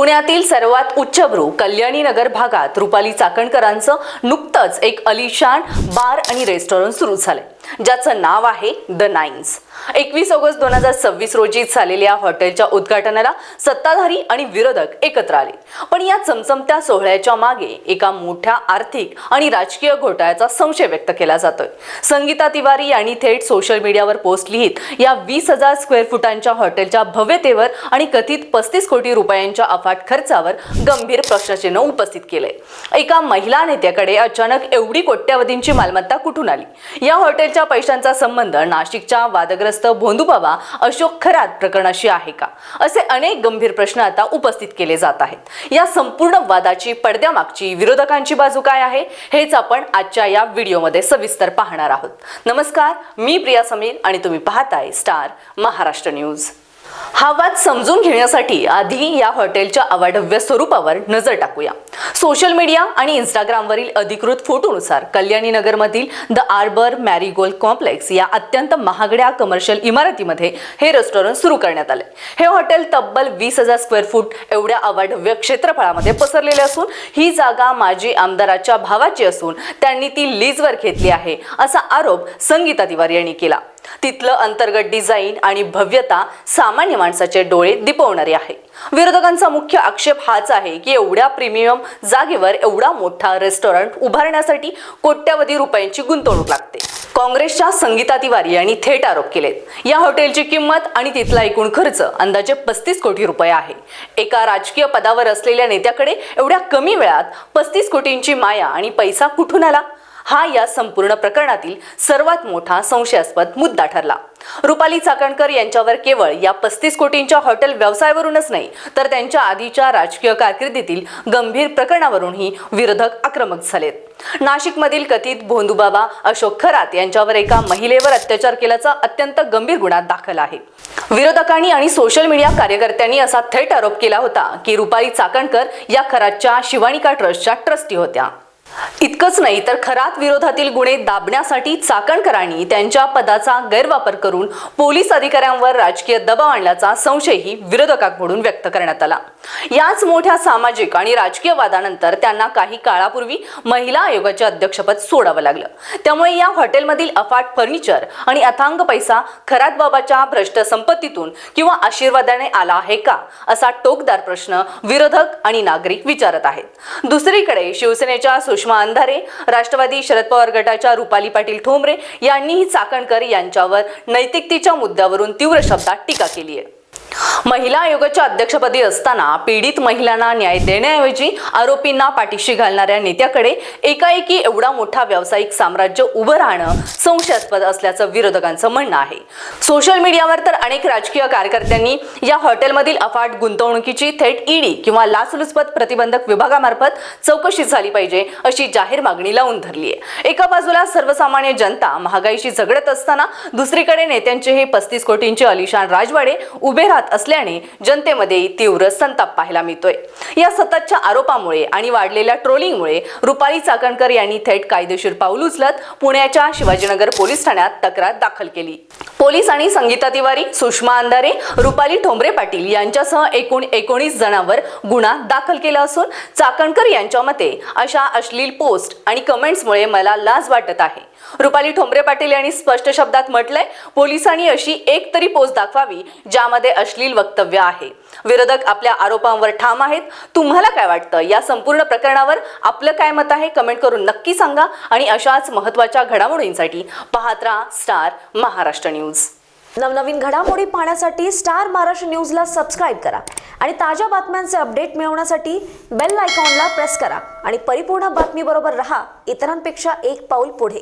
पुण्यातील सर्वात उच्चभ्रू कल्याणी नगर भागात रुपाली चाकणकरांचं नुकतंच एक अलिशान बार आणि रेस्टॉरंट सुरू झालंय, ज्याचं नाव आहे द नाइन्स। 21 ऑगस्ट 2026 रोजी झालेल्या हॉटेलच्या उद्घाटनाला सत्ताधारी आणि विरोधक एकत्र आले। पण या चमचमत्या सोहळ्याच्या मागे एका मोठ्या आर्थिक आणि राजकीय घोटाळ्याचा संशय व्यक्त केला जातोय। संगीता तिवारी यांनी थेट सोशल मीडियावर पोस्ट लिहित या 20,000 स्क्वेअर फुटांच्या हॉटेलच्या भव्यतेवर आणि कथित 35 कोटी रुपयांच्या अफाट खर्चावर गंभीर प्रश्नचिन्ह उपस्थित केले। एका महिला नेत्याकडे अचानक एवढी कोट्यवधींची मालमत्ता कुठून आली? या हॉटेलच्या पैशांचा संबंध नाशिकच्या वादग्रस्त भोंदूबाबा अशोक खरात प्रकरणाशी आहे का? असे अनेक गंभीर प्रश्न आता उपस्थित केले जात आहेत। या संपूर्ण वादाची पडद्यामागची विरोधकांची बाजू काय आहे, हेच आपण आजच्या या व्हिडिओमध्ये सविस्तर पाहणार आहोत। नमस्कार, मी प्रिया समीर आणि तुम्ही पाहताय स्टार महाराष्ट्र न्यूज। हा वाद समजून घेण्यासाठी आधी या हॉटेलच्या अवाढव्य स्वरूपावर नजर टाकूया। सोशल मीडिया आणि इंस्टाग्रामवरील अधिकृत फोटोनुसार कल्याणी नगरमधील द आर्बर मॅरीगोल्ड कॉम्प्लेक्स या अत्यंत महागड्या कमर्शियल इमारतीमध्ये हे रेस्टॉरंट सुरू करण्यात आले। हे हॉटेल तब्बल 20,000 स्क्वेअर फूट एवढ्या अवाढव्य क्षेत्रफळामध्ये पसरलेले असून ही जागा माजी आमदाराच्या भावाची असून त्यांनी ती लीजवर घेतली आहे, असा आरोप संगीता तिवारी यांनी केला। तिथलं अंतर्गत डिझाईन आणि भव्यता सामान्य माणसाचे डोळे दिपवणारी आहे। विरोधकांचा मुख्य आक्षेप हाच आहे की एवढ्या प्रीमियम जागेवर एवढा मोठा रेस्टॉरंट उभारण्यासाठी कोट्यवधी रुपयांची गुंतवणूक लागते। काँग्रेसच्या संगीता तिवारी यांनी थेट आरोप केलेत। या हॉटेलची किंमत आणि तिथला एकूण खर्च अंदाजे 35 कोटी रुपये आहे। एका राजकीय पदावर असलेल्या नेत्याकडे एवढ्या कमी वेळात 35 कोटींची माया आणि पैसा कुठून आला? हा या संपूर्ण प्रकरणातील सर्वात मोठा संशयास्पद मुद्दा ठरला। रुपाली चाकणकर यांच्यावर केवळ या 35 कोटींच्या हॉटेल व्यवसायावरूनच नाही, तर त्यांच्या आधीच्या राजकीय कारकिर्दीतील गंभीर प्रकरणावरूनही विरोधक आक्रमक झालेत। नाशिकमधील कथित भोंदूबाबा अशोक खरात यांच्यावर एका महिलेवर अत्याचार केल्याचा अत्यंत गंभीर गुन्हा दाखल आहे। विरोधकांनी आणि सोशल मीडिया कार्यकर्त्यांनी असा थेट आरोप केला होता की रुपाली चाकणकर या खरातच्या शिवानिका ट्रस्टच्या ट्रस्टी होत्या। इतकंच नाही तर खरात विरोधातील गुन्हे दाबण्यासाठी चाकणकरांनी त्यांच्या पदाचा गैरवापर करून पोलीस अधिकाऱ्यांवर राजकीय दबाव आणल्याचा संशयही विरोधकांकडून व्यक्त करण्यात आला। याच मोठ्या सामाजिक आणि राजकीय वादानंतर त्यांना काही काळापूर्वी महिला आयोगाचे अध्यक्षपद सोडावं लागलं। त्यामुळे या हॉटेलमधील अफाट फर्निचर आणि अथांग पैसा खरात बाबाच्या भ्रष्ट संपत्तीतून किंवा आशीर्वादाने आला आहे का, असा टोकदार प्रश्न विरोधक आणि नागरिक विचारत आहेत। दुसरीकडे शिवसेनेच्या सुषमा अंधारे, राष्ट्रवादी शरद पवार गटाच्या रुपाली पाटील ठोंबरे यांनीही चाकणकर यांच्यावर नैतिकतेच्या मुद्द्यावरून तीव्र शब्दात टीका केली आहे। महिला आयोगाच्या अध्यक्षपदी असताना पीडित महिलांना न्याय देण्याऐवजी आरोपींना पाठीशी घालणाऱ्या नेत्याकडे एकाएकी एवढा मोठा व्यावसायिक साम्राज्य उभं राहणं संशयास्पद असल्याचं विरोधकांचं म्हणणं आहे। सोशल मीडियावर तर अनेक राजकीय कार्यकर्त्यांनी या हॉटेलमधील अफाट गुंतवणुकीची थेट ईडी किंवा लाचलुचपत प्रतिबंधक विभागामार्फत चौकशी झाली पाहिजे, अशी जाहीर मागणी लावून धरली आहे। एका बाजूला सर्वसामान्य जनता महागाईशी झगडत असताना दुसरीकडे नेत्यांचे हे 35 कोटींचे अलिशान राजवाडे उभे राहत असल्याने जनतेमध्ये तीव्र संताप पाहायला मिळतोय। या सततच्या आरोपामुळे आणि वाढलेल्या ट्रोलिंगमुळे रुपाली चाकणकर यांनी थेट कायदेशीर पाऊल उचलत पुण्याच्या शिवाजीनगर पोलीस ठाण्यात तक्रार दाखल केली। पोलीस आणि संगीता तिवारी, सुषमा अंधारे, रुपाली ठोंबरे पाटील यांच्यासह एकूण 19 जणांवर गुन्हा दाखल केला असून चाकणकर यांच्या मते अशा अश्लील पोस्ट आणि कमेंट्समुळे मला लाज वाटत आहे। रुपाली ठोंबरे पाटील यांनी स्पष्ट शब्दात म्हटलंय, पोलिसांनी अशी एक तरी पोस्ट दाखवावी ज्यामध्ये अश्लील वक्तव्य आहे। विरोधक आपल्या आरोपांवर ठाम आहेत। तुम्हाला काय वाटतं? या संपूर्ण प्रकरणावर आपलं काय मत आहे? कमेंट करून नक्की सांगा आणि अशाच महत्त्वाच्या घडामोडींसाठी पाहत राहा स्टार महाराष्ट्र न्यूज। नवनवीन घडामोडी पाहण्यासाठी स्टार महाराष्ट्र न्यूजला सबस्क्राइब करा आणि ताज्या बातम्यांचे अपडेट मिळवण्यासाठी बेल आयकॉनला प्रेस करा आणि परिपूर्ण बातमी बरोबर रहा, इतरांपेक्षा एक पाऊल पुढे।